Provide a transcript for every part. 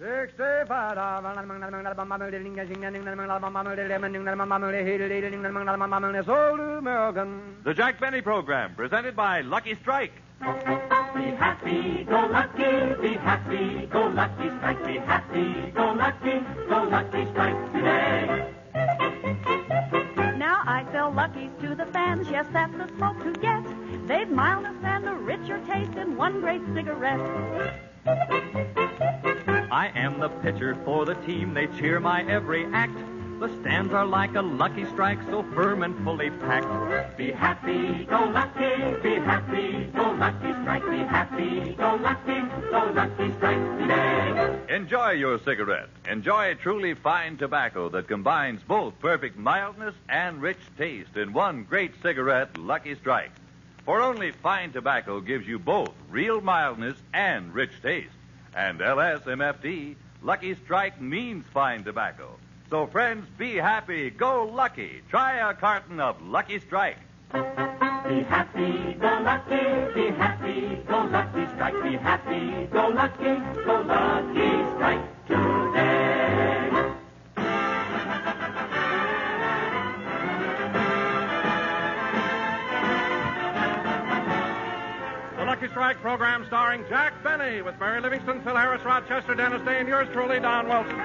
The Jack Benny Program, presented by Lucky Strike. Be happy, go lucky, be happy, go lucky strike, be happy, go lucky strike today. Now I sell Luckies to the fans, yes, that's the smoke to get. They've mildness and a richer taste in one great cigarette. I am the pitcher for the team, they cheer my every act. The stands are like a Lucky Strike, so firm and fully packed. Be happy, go lucky, be happy, go lucky strike, be happy, go lucky strike today. Enjoy your cigarette. Enjoy truly fine tobacco that combines both perfect mildness and rich taste in one great cigarette, Lucky Strike. For only fine tobacco gives you both real mildness and rich taste. And LSMFT, Lucky Strike means fine tobacco. So, friends, be happy, go lucky. Try a carton of Lucky Strike. Be happy, go lucky, be happy, go lucky strike, be happy, go lucky strike today. The Lucky Strike program starring Jack Benny with Mary Livingstone, Phil Harris, Rochester, Dennis Day, and yours truly, Don Wilson.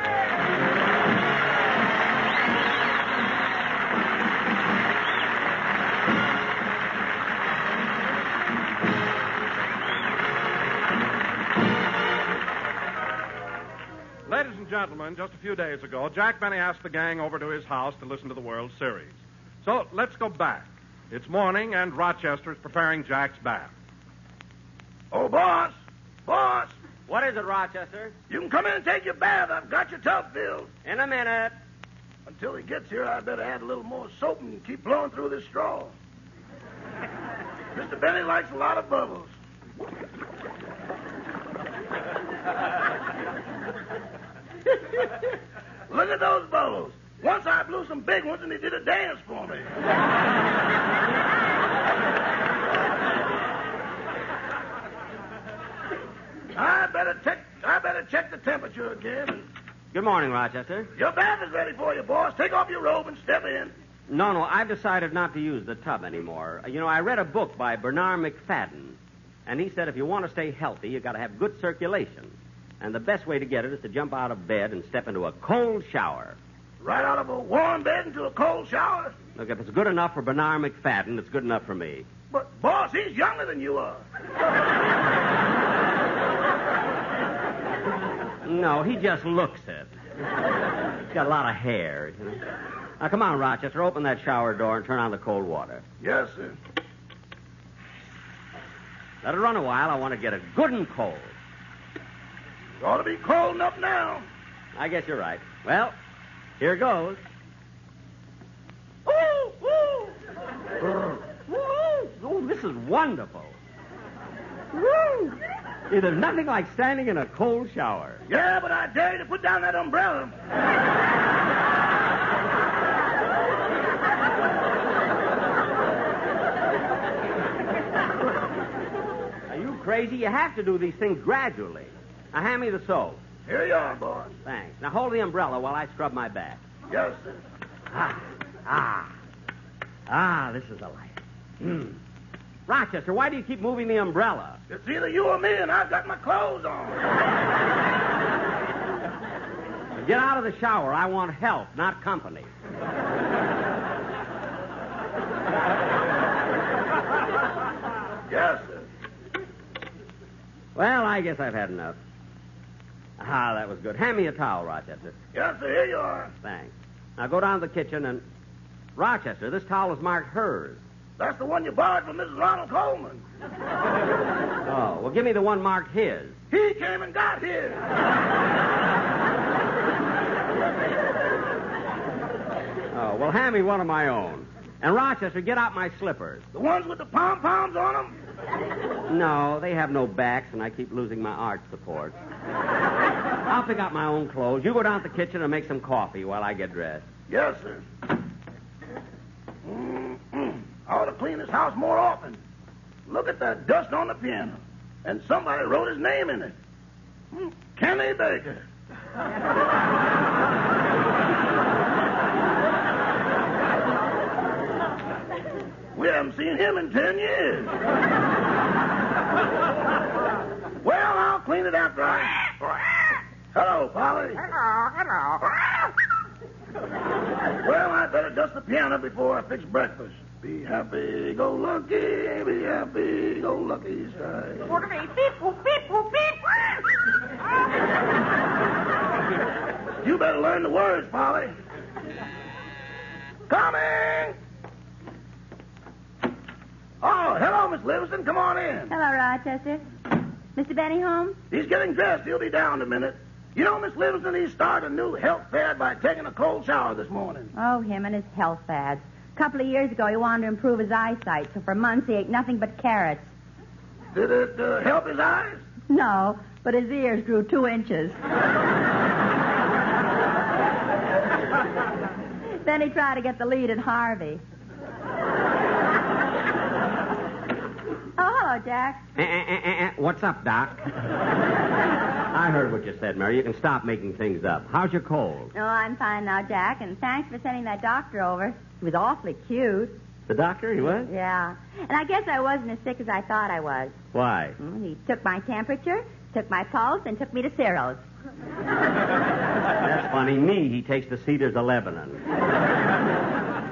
Ladies and gentlemen, just a few days ago, Jack Benny asked the gang over to his house to listen to the World Series. So let's go back. It's morning, and Rochester is preparing Jack's bath. Oh, boss! What is it, Rochester? You can come in and take your bath. I've got your tub filled. In a minute. Until he gets here, I better add a little more soap and keep blowing through this straw. Mr. Benny likes a lot of bubbles. Look at those bubbles. Once I blew some big ones and he did a dance for me. I better check the temperature again. Good morning, Rochester. Your bath is ready for you, boss. Take off your robe and step in. No, I've decided not to use the tub anymore. You know, I read a book by Bernard McFadden, and he said if you want to stay healthy, you got to have good circulation. And the best way to get it is to jump out of bed and step into a cold shower. Right out of a warm bed into a cold shower? Look, if it's good enough for Bernard McFadden, it's good enough for me. But, boss, he's younger than you are. No, he just looks it. He's got a lot of hair, you know. Now, come on, Rochester, open that shower door and turn on the cold water. Yes, sir. Let it run a while. I want to get it good and cold. It ought to be cold enough now. I guess you're right. Well, here goes. Ooh, ooh. Oh, this is wonderful. Woo! There's nothing like standing in a cold shower. Yeah, but I dare you to put down that umbrella. Are you crazy? You have to do these things gradually. Now, hand me the soap. Here you are, boss. Thanks. Now, hold the umbrella while I scrub my back. Yes, sir. This is a light. Rochester, why do you keep moving the umbrella? It's either you or me, and I've got my clothes on. Get out of the shower. I want help, not company. Yes, sir. Well, I guess I've had enough. That was good. Hand me a towel, Rochester. Yes, sir. Here you are. Thanks. Now go down to the kitchen and... Rochester, this towel is marked hers. That's the one you borrowed from Mrs. Ronald Coleman. Oh, well, give me the one marked his. He came and got his. Oh, well, hand me one of my own. And, Rochester, get out my slippers. The ones with the pom-poms on them? No, they have no backs, and I keep losing my arch support. I'll pick out my own clothes. You go down to the kitchen and make some coffee while I get dressed. Yes, sir. I ought to clean this house more often. Look at that dust on the piano. And somebody wrote his name in it. Kenny Baker. We haven't seen him in 10 years. Well, I'll clean it after Hello, Polly. Hello. Well, I better dust the piano before I fix breakfast. Be happy, go lucky, be happy, go lucky, strike. You better learn the words, Polly. Coming! Oh, hello, Miss Livingstone. Come on in. Hello, Rochester. Mr. Benny home? He's getting dressed. He'll be down in a minute. You know, Miss Livingstone, he started a new health fad by taking a cold shower this morning. Oh, him and his health fads. A couple of years ago, he wanted to improve his eyesight, so for months he ate nothing but carrots. Did it help his eyes? No, but his ears grew 2 inches. Then he tried to get the lead at Harvey. Oh, hello, Jack. What's up, Doc? I heard what you said, Mary. You can stop making things up. How's your cold? Oh, I'm fine now, Jack, and thanks for sending that doctor over. He was awfully cute. The doctor, he was? Yeah. And I guess I wasn't as sick as I thought I was. Why? He took my temperature, took my pulse, and took me to Ciro's. That's funny. Me, he takes the Cedars of Lebanon.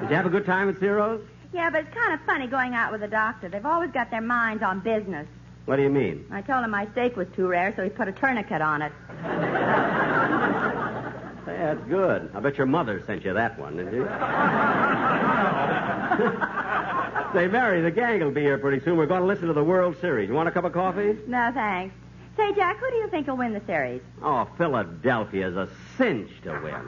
Did you have a good time at Ciro's? Yeah, but it's kind of funny going out with a doctor. They've always got their minds on business. What do you mean? I told him my steak was too rare, so he put a tourniquet on it. Hey, that's good. I bet your mother sent you that one, didn't you? Say, Mary, the gang will be here pretty soon. We're going to listen to the World Series. You want a cup of coffee? No, thanks. Say, Jack, who do you think will win the series? Oh, Philadelphia's a cinch to win.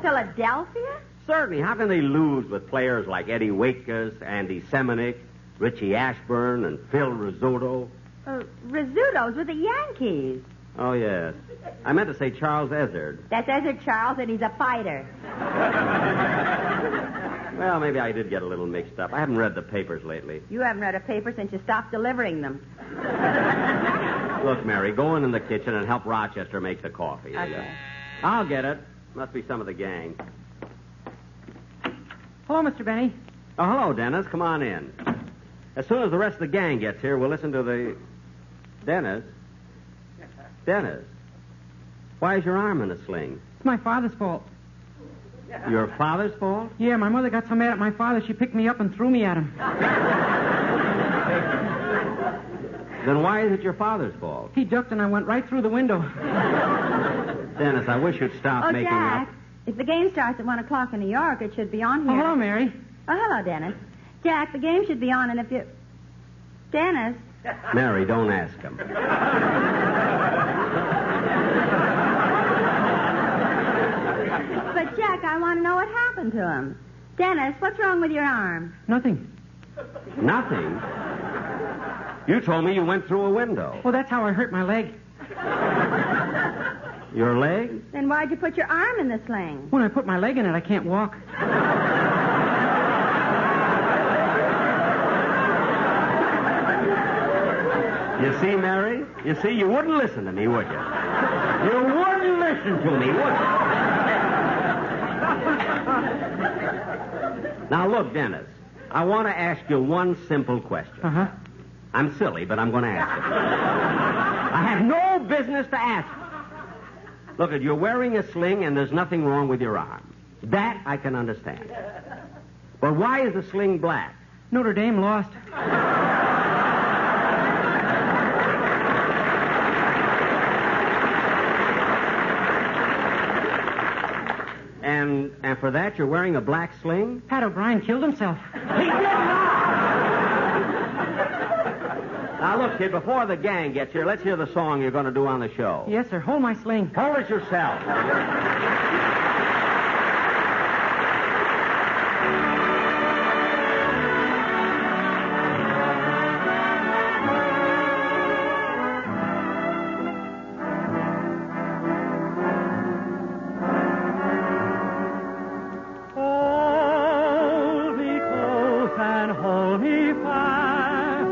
Philadelphia? Certainly. How can they lose with players like Eddie Waitkus, Andy Seminick, Richie Ashburn, and Phil Rizzuto? Rizzuto's with the Yankees. Oh, yes. I meant to say Charles Ezzard. That's Ezzard Charles, and he's a fighter. Well, maybe I did get a little mixed up. I haven't read the papers lately. You haven't read a paper since you stopped delivering them. Look, Mary, go in the kitchen and help Rochester make the coffee. Okay. I'll get it. Must be some of the gang. Hello, Mr. Benny. Oh, hello, Dennis. Come on in. As soon as the rest of the gang gets here, we'll listen to the... Dennis? Dennis? Why is your arm in a sling? It's my father's fault. Your father's fault? Yeah, my mother got so mad at my father, she picked me up and threw me at him. Then why is it your father's fault? He ducked and I went right through the window. Dennis, I wish you'd stop making Jack, up... if the game starts at 1 o'clock in New York, it should be on here. Oh, hello, Mary. Oh, hello, Dennis. Jack, the game should be on, and if you... Dennis? Mary, don't ask him. But, Jack, I want to know what happened to him. Dennis, what's wrong with your arm? Nothing. Nothing? You told me you went through a window. Well, that's how I hurt my leg. Your leg? Then why'd you put your arm in the sling? When I put my leg in it, I can't walk. You see, Mary? You see, you wouldn't listen to me, would you? You wouldn't listen to me, would you? Now, look, Dennis, I want to ask you one simple question. Uh-huh. I'm silly, but I'm going to ask it. I have no business to ask it. Look, you're wearing a sling and there's nothing wrong with your arm. That I can understand. But why is the sling black? Notre Dame lost. And for that, you're wearing a black sling? Pat O'Brien killed himself. He did not! Now, look, kid, before the gang gets here, let's hear the song you're going to do on the show. Yes, sir. Hold my sling. Hold it yourself. Hold me close and hold me fast.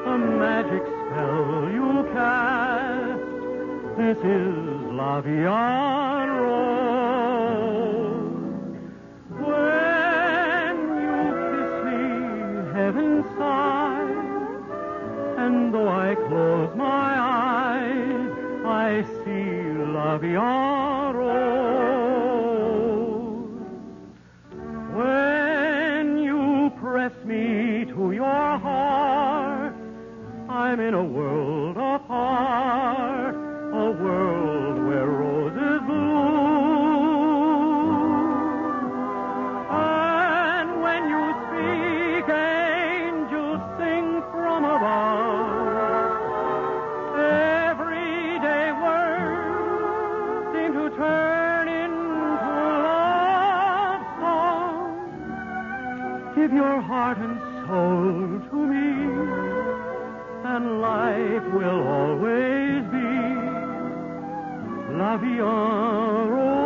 A magic spell you cast. This is La vie en rose. When you kiss me, heaven sighs, and though I close my eyes, I see la vie en rose. When you press me to your heart, I'm in a world apart, a world where roses bloom. And when you speak, angels sing from above. Everyday words seem to turn into love songs. Give your heart and soul to me, and life will always be la vie en rose.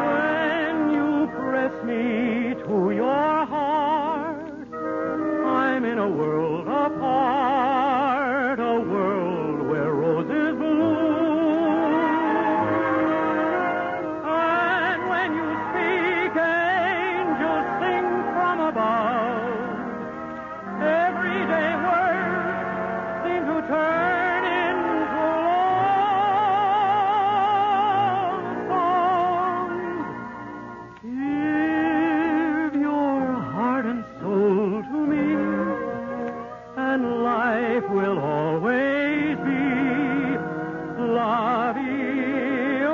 When you press me to your heart, I'm in a world apart, a world where roses bloom. And when you speak, angels sing from above. Everyday words seem to turn into love songs. Give your heart and soul to me, and life will always be la vie en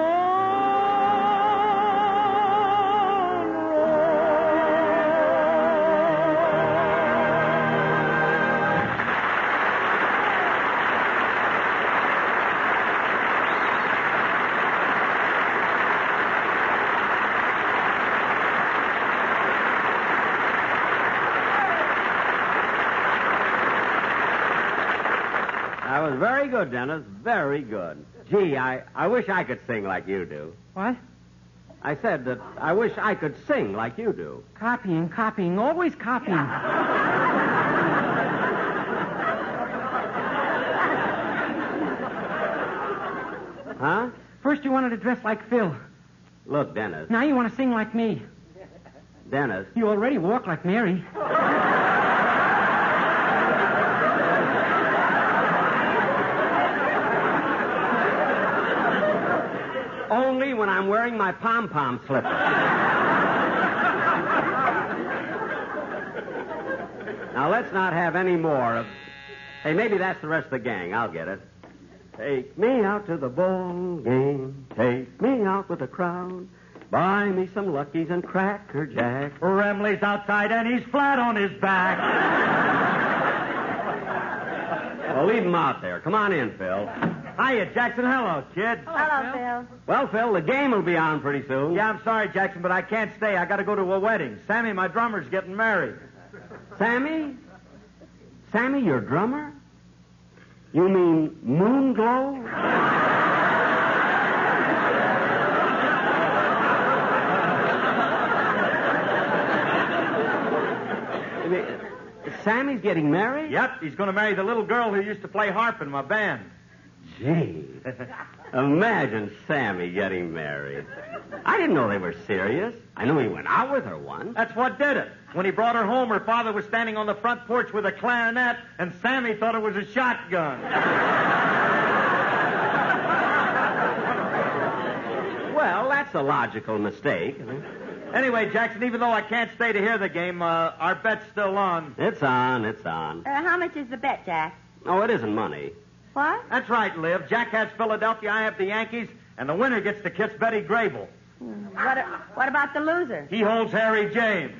That was very good, Dennis. Very good. Gee, I wish I could sing like you do. What? I said that I wish I could sing like you do. Copying, always copying. Huh? First you wanted to dress like Phil. Look, Dennis. Now you want to sing like me. Dennis. You already walk like Mary. Only when I'm wearing my pom-pom slippers. Now, let's not have any more of... Hey, maybe that's the rest of the gang. I'll get it. Take me out to the ball game. Take me out with the crowd. Buy me some Luckies and Cracker Jack. Remley's outside and he's flat on his back. Well, leave him out there. Come on in, Phil. Hiya, Jackson. Hello, kid. Hello, Phil. Well, Phil, the game will be on pretty soon. Yeah, I'm sorry, Jackson, but I can't stay. I got to go to a wedding. Sammy, my drummer's getting married. Sammy? Sammy, your drummer? You mean Moonglow? Sammy's getting married? Yep, he's going to marry the little girl who used to play harp in my band. Gee, imagine Sammy getting married. I didn't know they were serious. I knew he went out with her once. That's what did it. When he brought her home, her father was standing on the front porch with a clarinet, and Sammy thought it was a shotgun. Well, that's a logical mistake. Anyway, Jackson, even though I can't stay to hear the game, our bet's still on. It's on, it's on. How much is the bet, Jack? Oh, it isn't money. What? That's right, Liv. Jack has Philadelphia, I have the Yankees, and the winner gets to kiss Betty Grable. What about the loser? He holds Harry James.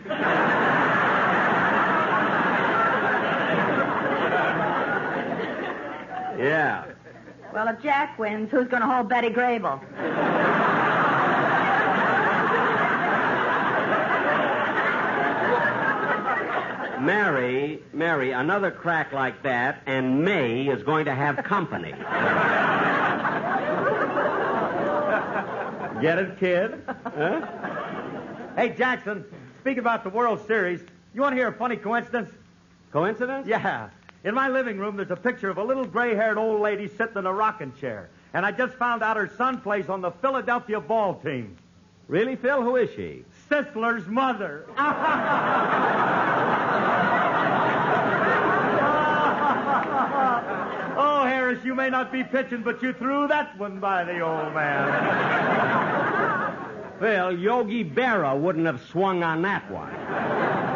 Yeah. Well, if Jack wins, who's going to hold Betty Grable? Mary, another crack like that, and May is going to have company. Get it, kid? Huh? Hey, Jackson, speaking about the World Series, you want to hear a funny coincidence? Coincidence? Yeah. In my living room, there's a picture of a little gray-haired old lady sitting in a rocking chair. And I just found out her son plays on the Philadelphia ball team. Really, Phil? Who is she? Sisler's mother. Oh, Harris, you may not be pitching, but you threw that one by the old man. Phil, Yogi Berra wouldn't have swung on that one.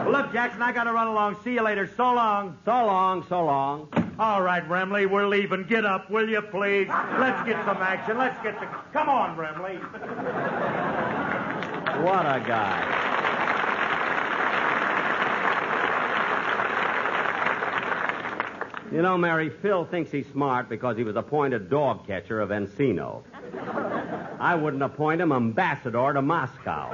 Well, look, Jackson, I got to run along. See you later. So long. So long, so long. All right, Remley, we're leaving. Get up, will you, please? Let's get some action. Come on, Remley. What a guy. You know, Mary, Phil thinks he's smart because he was appointed dog catcher of Encino. I wouldn't appoint him ambassador to Moscow.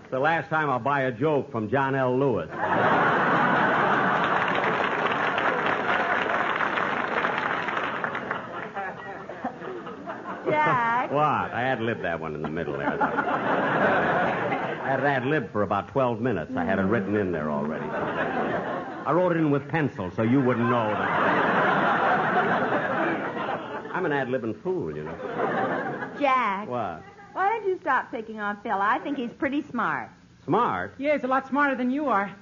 It's the last time I'll buy a joke from John L. Lewis. Jack. What? I ad-libbed that one in the middle there. I had it ad-libbed for about 12 minutes. I had it written in there already. I wrote it in with pencil so you wouldn't know that. I'm an ad-libbing fool, you know. Jack. What? Why don't you stop picking on Phil? I think he's pretty smart. Smart? Yeah, he's a lot smarter than you are.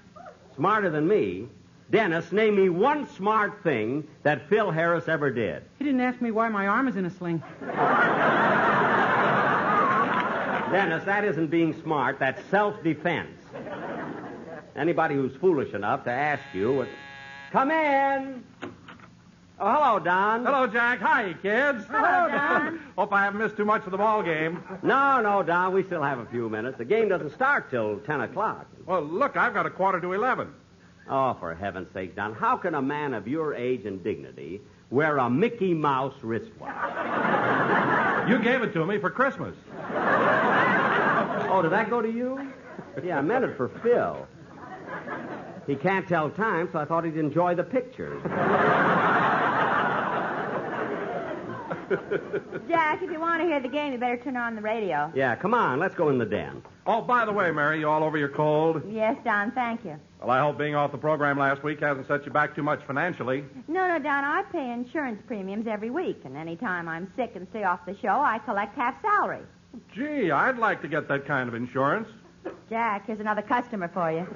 Smarter than me? Dennis, name me one smart thing that Phil Harris ever did. He didn't ask me why my arm is in a sling. Dennis, that isn't being smart. That's self-defense. Anybody who's foolish enough to ask you, come in. Oh, hello, Don. Hello, Jack. Hi, kids. Hello, Don. Hope I haven't missed too much of the ball game. No, Don. We still have a few minutes. The game doesn't start till 10 o'clock. Well, look, I've got 11:15. Oh, for heaven's sake, Don. How can a man of your age and dignity wear a Mickey Mouse wristwatch? You gave it to me for Christmas. Oh, did that go to you? Yeah, I meant it for Phil. He can't tell time, so I thought he'd enjoy the pictures. Jack, if you want to hear the game, you better turn on the radio. Yeah, come on. Let's go in the den. Oh, by the way, Mary, you all over your cold? Yes, Don, thank you. Well, I hope being off the program last week hasn't set you back too much financially. No, Don, I pay insurance premiums every week, and any time I'm sick and stay off the show, I collect half salary. Gee, I'd like to get that kind of insurance. Jack, here's another customer for you.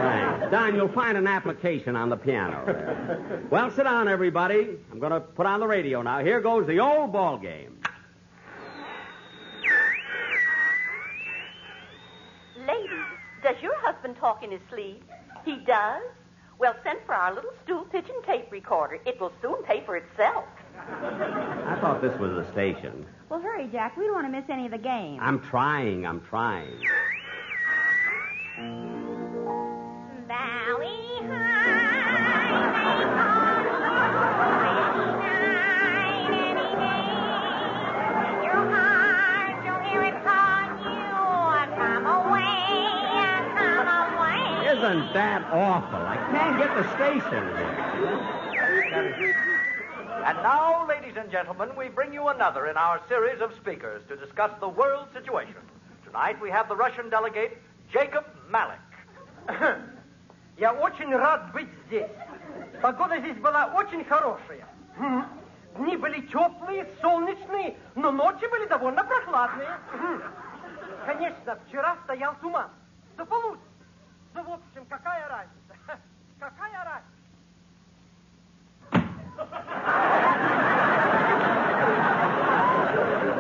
Thanks. Don, you'll find an application on the piano there. Well, sit down, everybody. I'm going to put on the radio now. Here goes the old ball game. Ladies, does your husband talk in his sleep? He does? Well, send for our little stool pigeon tape recorder. It will soon pay for itself. I thought this was the station. Well, hurry, Jack. We don't want to miss any of the game. I'm trying. Valley Isn't that awful? I can't get the station here. And now, ladies and gentlemen, we bring you another in our series of speakers to discuss the world situation. Tonight we have the Russian delegate, Jacob Malik. Я очень рад быть здесь. Погода здесь была очень хорошая. Дни были теплые, солнечные, но ночи были довольно прохладные. Конечно, вчера стоял туман. До полудня. Ну, в общем, какая разница? Какая разница?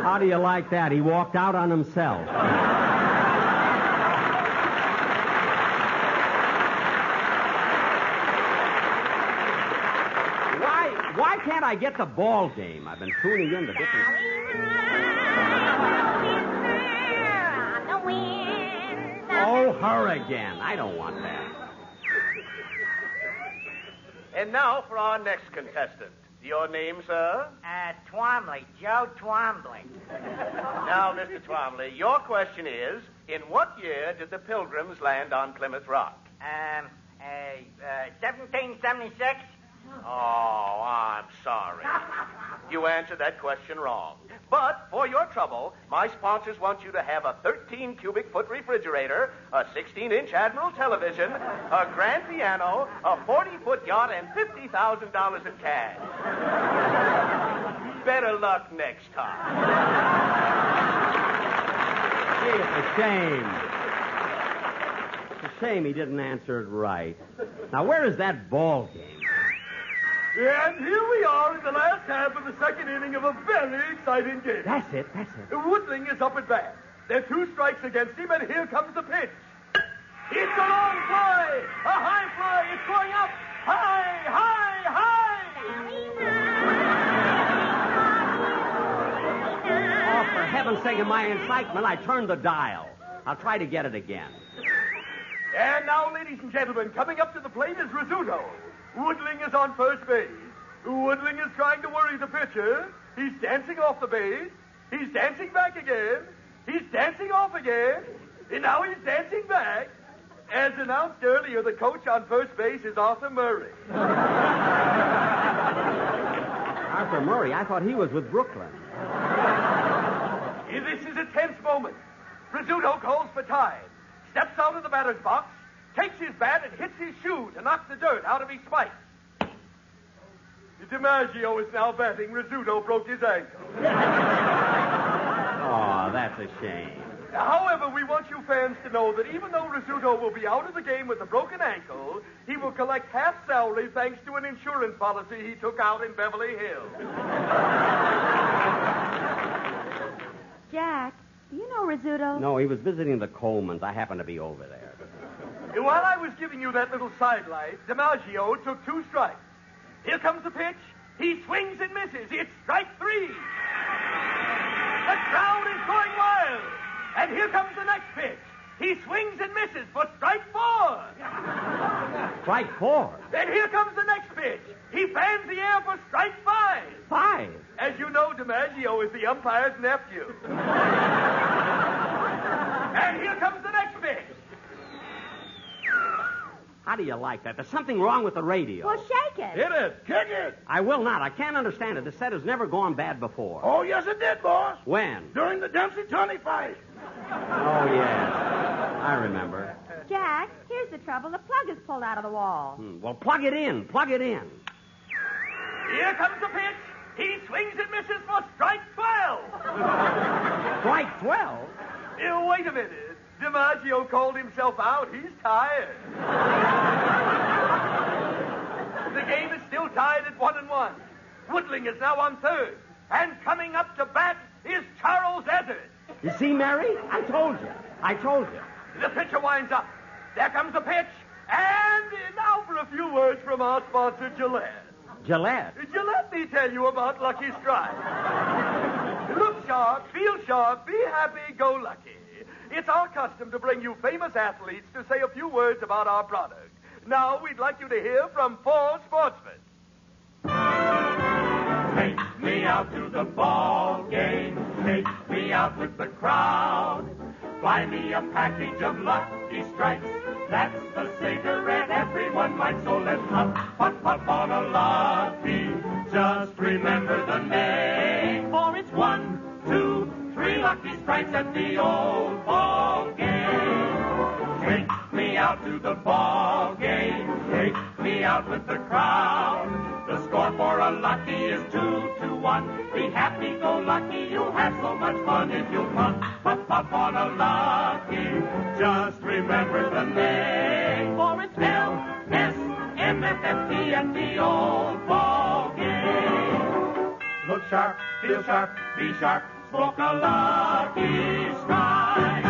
How do you like that? He walked out on himself. Why can't I get the ball game? I've been tuning in to different... Oh, her again. I don't want that. And now for our next contestant. Your name, sir? Twombly, Joe Twombly. Now, Mr. Twombly, your question is, in what year did the Pilgrims land on Plymouth Rock? 1776. Oh, I'm sorry. You answered that question wrong. But for your trouble, my sponsors want you to have a 13 cubic foot refrigerator, a 16-inch Admiral television, a grand piano, a 40-foot yacht, and $50,000 in cash. Better luck next time. Gee, it's a shame. It's a shame he didn't answer it right. Now, where is that ball game? And here we are in the last half of the second inning of a very exciting game. That's it. Woodling is up at bat. There are 2 strikes against him, and here comes the pitch. It's a long fly, a high fly. It's going up. High, high, high. Oh, for heaven's sake, in my excitement, I turned the dial. I'll try to get it again. And now, ladies and gentlemen, coming up to the plate is Rizzuto. Woodling is on first base. Woodling is trying to worry the pitcher. He's dancing off the base. He's dancing back again. He's dancing off again. And now he's dancing back. As announced earlier, the coach on first base is Arthur Murray. Arthur Murray? I thought he was with Brooklyn. This is a tense moment. Rizzuto calls for time. Steps out of the batter's box. Takes his bat and hits his shoe to knock the dirt out of his spikes. DiMaggio is now batting. Rizzuto broke his ankle. Oh, that's a shame. However, we want you fans to know that even though Rizzuto will be out of the game with a broken ankle, he will collect half salary thanks to an insurance policy he took out in Beverly Hills. Jack, do you know Rizzuto? No, he was visiting the Colemans. I happened to be over there. While I was giving you that little sidelight, DiMaggio took 2 strikes. Here comes the pitch. He swings and misses. It's strike 3. The crowd is going wild. And here comes the next pitch. He swings and misses for strike 4. Strike 4? And here comes the next pitch. He fans the air for strike 5. 5? As you know, DiMaggio is the umpire's nephew. And here comes the next pitch. How do you like that? There's something wrong with the radio. Well, shake it. Hit it. Kick it. I will not. I can't understand it. The set has never gone bad before. Oh, yes, it did, boss. When? During the Dempsey-Tunney fight. Oh, yes. I remember. Jack, here's the trouble. The plug is pulled out of the wall. Well, plug it in. Plug it in. Here comes the pitch. He swings and misses for strike 12. Strike 12? Wait a minute. DiMaggio called himself out. He's tired. The game is still tied at 1-1. Woodling is now on third. And coming up to bat is Charles Ezzard. You see, Mary? I told you. The pitcher winds up. There comes the pitch. And now for a few words from our sponsor, Gillette. Gillette? Let me tell you about Lucky Strike. Look sharp, feel sharp, be happy, go lucky. It's our custom to bring you famous athletes to say a few words about our product. Now, we'd like you to hear from 4 sportsmen. Take me out to the ball game. Take me out with the crowd. Buy me a package of Lucky Strikes. That's the cigarette everyone likes. So let's puff, puff, puff on a Lucky. Just remember the name. For it's 1, 2, 3 Lucky Strikes at the old ball game. Take me out to the ball game. Take me out with the crowd. The score for a Lucky is 2-1. Be happy, go lucky. You'll have so much fun if you puff, puff, puff on a Lucky. Just remember the name. For it's LSMFFT at the old ball game. Look sharp, feel sharp, be sharp. Smoke a Lucky Strike.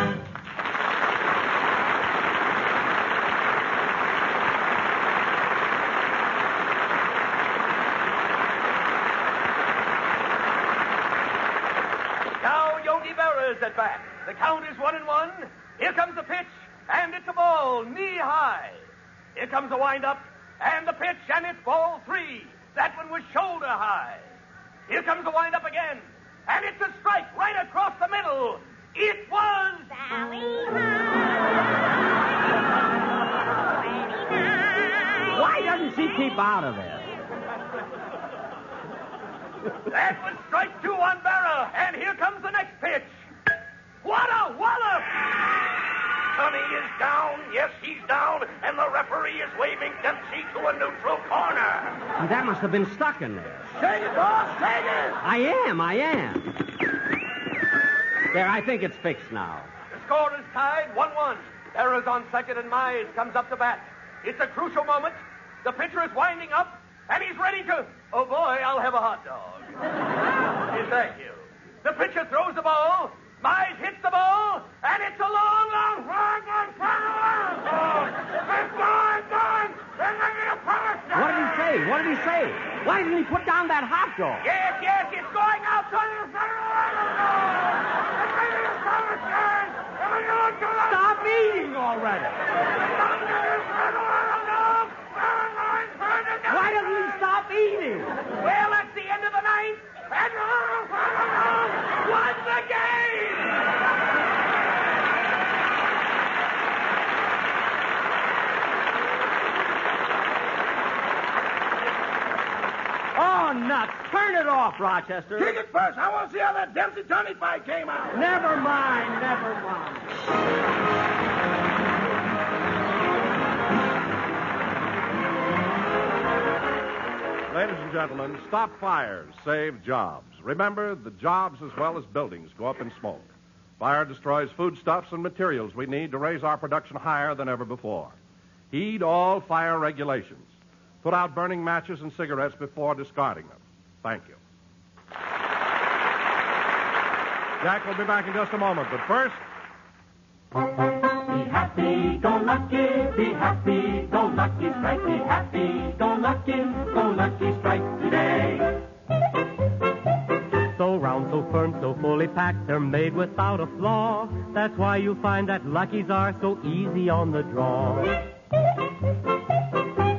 Now Yogi Berra is at bat. The count is 1-1. Here comes the pitch, and it's a ball knee high. Here comes the windup, and the pitch, and it's ball 3. That one was shoulder high. Here comes the windup again. And it's a strike right across the middle. It was... Why doesn't she keep out of this? That was strike 2 on Barra, and here comes the next pitch. What a wallop! Sonny is down. Yes, he's down, and the referee is waving Dempsey to a neutral corner. That must have been stuck in there. Shake it, boss, shake it! I am. There, I think it's fixed now. The score is tied 1-1. Barra's on second, and Mize comes up to bat. It's a crucial moment. The pitcher is winding up, and he's ready to... Oh, boy, I'll have a hot dog. Thank you. The pitcher throws the ball. Mize hits the ball, and it's a long, long fly. What did he say? Why didn't he put down that hot dog? Yes, it's going out. Stop eating already. Why doesn't he stop eating? Well, that's the end of the ninth. And won the game! Oh, nuts. Turn it off, Rochester. Kick it first. I want to see how that Dempsey-Tunney fight came out. Never mind. Ladies and gentlemen, stop fires, save jobs. Remember, the jobs as well as buildings go up in smoke. Fire destroys foodstuffs and materials we need to raise our production higher than ever before. Heed all fire regulations. Put out burning matches and cigarettes before discarding them. Thank you. Jack will be back in just a moment, but first... Be happy, go lucky, strike. Be happy, go lucky, strike today. So round, so firm, so fully packed, they're made without a flaw. That's why you find that Luckies are so easy on the draw.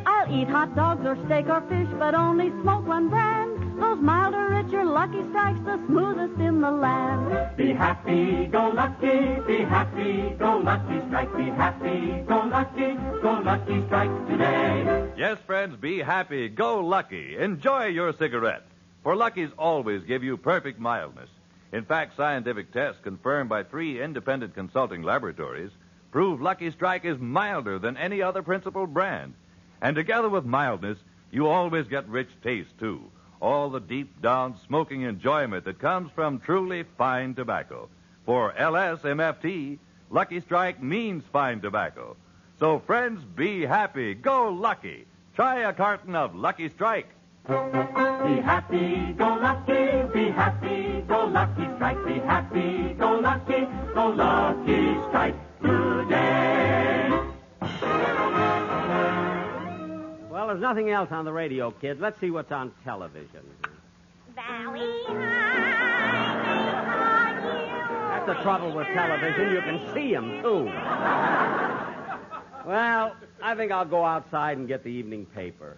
I'll eat hot dogs or steak or fish, but only smoke one brand. Those milder, richer Lucky Strikes, the smoothest in the land. Be happy, go lucky, strike. Be happy, go lucky, strike today. Yes, friends, be happy. Go Lucky. Enjoy your cigarette. For Lucky's always give you perfect mildness. In fact, scientific tests confirmed by 3 independent consulting laboratories prove Lucky Strike is milder than any other principal brand. And together with mildness, you always get rich taste, too. All the deep-down smoking enjoyment that comes from truly fine tobacco. For LSMFT, Lucky Strike means fine tobacco. So, friends, be happy. Go Lucky. Try a carton of Lucky Strike. Be happy, go lucky, strike. Be happy, go lucky, strike today. Well, there's nothing else on the radio, kids. Let's see what's on television. Valley High. That's the trouble with television. You can see them, too. Well, I think I'll go outside and get the evening paper.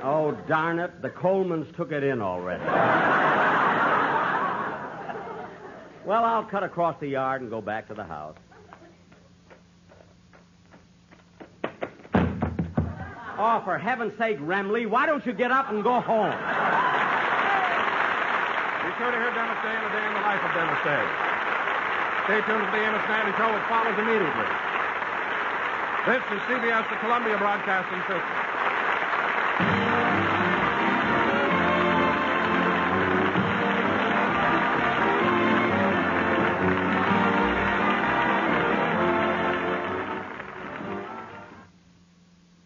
Oh, darn it. The Colemans took it in already. Well, I'll cut across the yard and go back to the house. Oh, for heaven's sake, Remley, why don't you get up and go home? Be sure to hear Dennis Day and a Day in the Life of Dennis Day. Stay tuned to the Amos Nally Show, which follows immediately. This is CBS, the Columbia Broadcasting System.